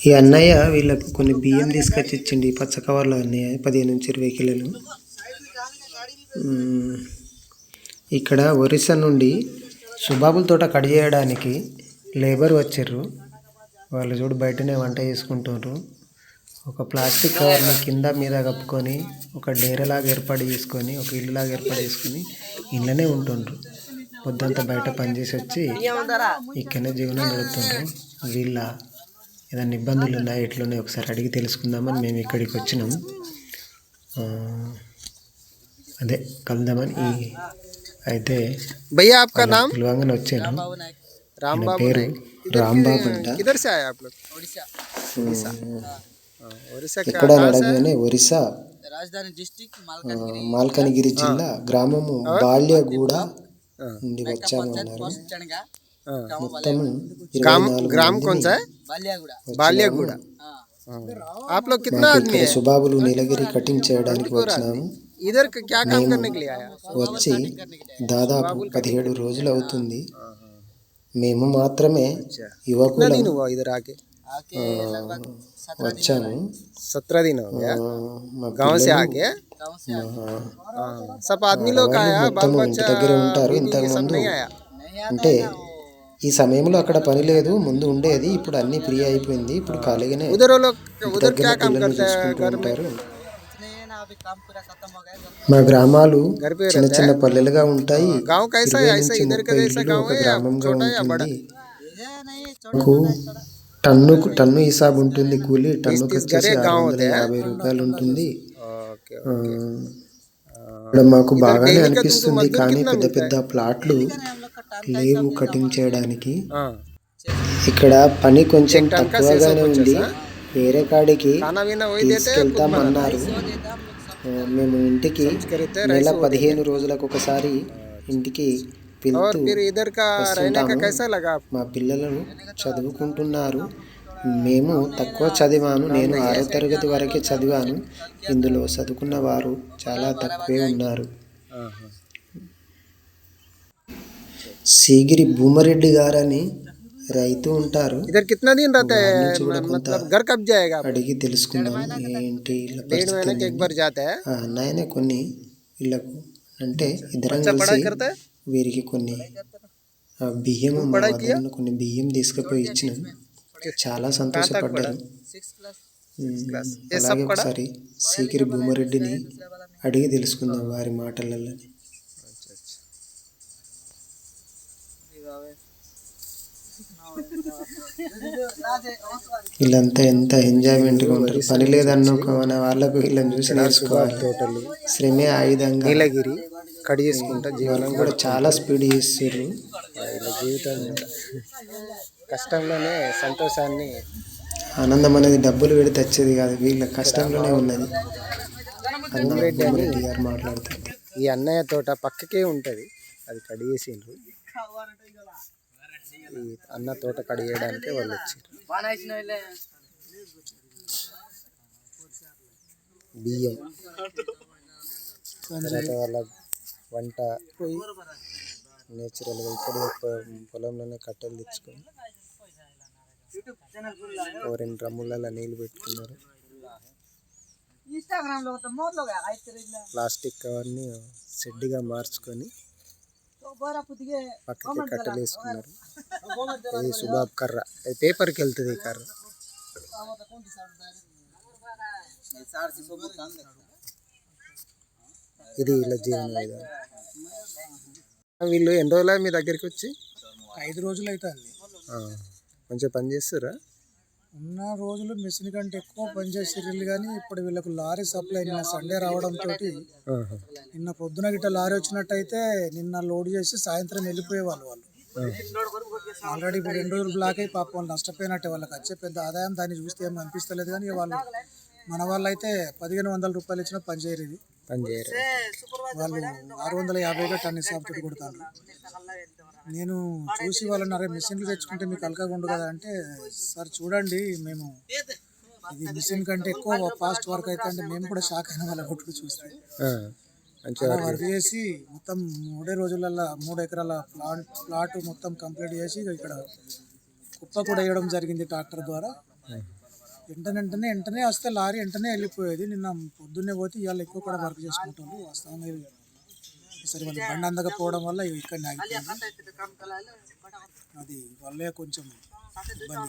ఈ అన్నయ్య వీళ్ళకు కొన్ని బియ్యం తీసుకొచ్చి ఇచ్చిండి. ఈ పచ్చ కవర్లో అన్నయ్య 15-20 కిలోలు. ఇక్కడ ఒరిస్సా నుండి సుబాబుల తోట కట్ చేయడానికి లేబర్ వచ్చారు. వాళ్ళు చూడు బయటనే వంట చేసుకుంటున్నారు. ఒక ప్లాస్టిక్ కవర్ని కింద మీద కప్పుకొని ఒక డేరలాగా ఏర్పాటు చేసుకొని ఒక ఇల్లులాగా ఏర్పాటు చేసుకొని ఇంట్లోనే ఉంటుండ్రు. పొద్దంతా బయట పనిచేసి వచ్చి ఇక్కడనే జీవనం గడుపుతుండ్రు. వీళ్ళ ఏదైనా ఇబ్బందులు ఉన్నాయి ఎట్లున్నాయి ఒకసారి అడిగి తెలుసుకుందామని మేము ఇక్కడికి వచ్చినాం. అదే కలుద్దామని అయితే పిలవంగానే వచ్చాను. పేరు రాంబాబు అంట. ఎక్కడ అడగగానే ఒరిస్సా మాల్కనగిరి జిల్లా గ్రామము బాల్యగూడ నుండి వచ్చాము అన్నారు. మొత్తము 24 సుబాబులు నీలగిరి కటింగ్ చేయడానికి వచ్చినాము. వచ్చి దాదాపు 17 రోజులు అవుతుంది. మేము మాత్రమే యువకులు వచ్చాము. మొత్తం ఇంటి దగ్గర ఉంటారు. ఇంతకుముందు అంటే ఈ సమయంలో అక్కడ పని లేదు, ముందు ఉండేది. ఇప్పుడు అన్ని ఫ్రీ అయిపోయింది. ఇప్పుడు ఖాళీగానే దగ్గర పిల్లలు చూసుకుంటూ ఉంటారు. మా గ్రామాలు చిన్న చిన్న పల్లెలుగా ఉంటాయి. 20-30 ఇల్లులు ఒక గ్రామంగా ఉంటుంది. టన్ను హిసాబు ఉంటుంది. కూలి టన్నుకు వచ్చేసి 650 రూపాయలు ఉంటుంది. ఇక్కడ మాకు బాగానే అనిపిస్తుంది, కానీ పెద్ద పెద్ద ప్లాట్లు లేవు కటింగ్ చేయడానికి. ఇక్కడ పని కొంచెం తక్కువగానే ఉంది. వేరే కాడికి తీసుకెళ్తామన్నారు. మేము ఇంటికి నెల 15 రోజులకు ఒకసారి ఇంటికి వెళ్తూ మా పిల్లలను చదువుకుంటున్నారు. మేము తక్కువ చదివాను. నేను 6వ తరగతి వరకే చదివాను. ఇందులో చదువుకున్న వారు చాలా తక్కువే ఉన్నారు. సీగిరి భూమరెడ్డి గారని రైతు ఉంటారు. అడిగి తెలుసుకుందాం ఏంటి అన్నయ్యనే కొన్ని వీళ్ళకు అంటే ఇద్దరం కలిసి వీరికి కొన్ని బియ్యం కొన్ని బియ్యం తీసుకుపోయి ఇచ్చినాం. చాలా సంతోషపడ్డారు. అలాగే ఒకసారి సీగిరి భూమరెడ్డిని అడిగి తెలుసుకుందాం వారి మాటలలో. వీళ్ళంతా ఎంత ఎంజాయ్మెంట్గా ఉంటారు. పని లేదన్న వాళ్ళకు వీళ్ళని చూసి నేర్చుకోవాలి. తోటలు శ్రమే ఆయుధంగా నీలగిరి కడి చేసుకుంటా జీవనం కూడా చాలా స్పీడ్ చేస్తారు. వీళ్ళ జీవితం కష్టంలోనే సంతోషాన్ని ఆనందం అనేది డబ్బులు పెడితే వచ్చేది కాదు, వీళ్ళ కష్టంలోనే ఉన్నది. భూమరెడ్డి గారు మాట్లాడుతుంది. ఈ అన్నయ్య తోట పక్కకే ఉంటుంది, అది కడి చేసిండ్రు. ఈ అన్న తోట కడిగేయడానికి వాళ్ళు వచ్చారు. బియ్యం తర్వాత వాళ్ళ వంట నేచురల్గా ఇక్కడ పొలంలోనే కట్టెలు తెచ్చుకొని 2 డ్రమ్ములలో నీళ్ళు పెట్టుకున్నారు. ప్లాస్టిక్ కవర్ని షెడ్గా మార్చుకొని పక్కకి కట్టెలు వేసుకున్నారు. ఇది సుబాబ్ కర్ర, అది పేపర్కి వెళ్తుంది. ఈ కర్ర ఇది ఇలా జీవన విధానం. వీళ్ళు ఎన్ని రోజులు మీ దగ్గరికి వచ్చి? 5 రోజులు అవుతుంది. మంచిగా పని చేస్తారా? ఉన్న రోజులు మిషన్ కంటే ఎక్కువ పనిచేసేళ్ళు, కానీ ఇప్పుడు వీళ్ళకు లారీ సప్లై నిన్న సండే రావడంతో నిన్న పొద్దున గిట్ట లారీ వచ్చినట్టయితే నిన్న లోడ్ చేసి సాయంత్రం వెళ్ళిపోయేవాళ్ళు. వాళ్ళు ఆల్రెడీ ఇప్పుడు 2 రోజులు బ్లాక్ అయ్యి పాపం వాళ్ళు నష్టపోయినట్టే. వాళ్ళకి వచ్చే పెద్ద ఆదాయం దాన్ని చూస్తే ఏమో అనిపిస్తలేదు, కానీ వాళ్ళు మన వాళ్ళు అయితే 1500 రూపాయలు ఇచ్చినా పని చేయరు. ఇది వాళ్ళు 650గా టన్ హిసాబుతో కొడతారు. నేను చూసి వాళ్ళని అరే మిషన్లు తెచ్చుకుంటే మీకు అలకగా ఉండు కదా అంటే, సార్ చూడండి మేము ఇది మిషన్ కంటే ఎక్కువ ఫాస్ట్ వర్క్ అయితే అంటే మేము కూడా షాక్ అయిన వాళ్ళ కొట్టుకు చూస్తే. వర్క్ చేసి మొత్తం 3 రోజులలో 3 ఎకరాల ప్లాట్ మొత్తం కంప్లీట్ చేసి ఇక్కడ కుప్ప కూడా వేయడం జరిగింది ట్రాక్టర్ ద్వారా. వెంటనే వస్తే లారీ వెంటనే వెళ్ళిపోయేది. నిన్న పొద్దున్నే పోతే ఇవాళ ఎక్కువ కూడా వర్క్ చేసుకుంటాను వాస్తవంగా. సరే వాళ్ళు బండి అందకపోవడం వల్ల ఇవి ఇక్కడ ఆగిపోయింది. అది వల్లే కొంచెం ఇబ్బంది.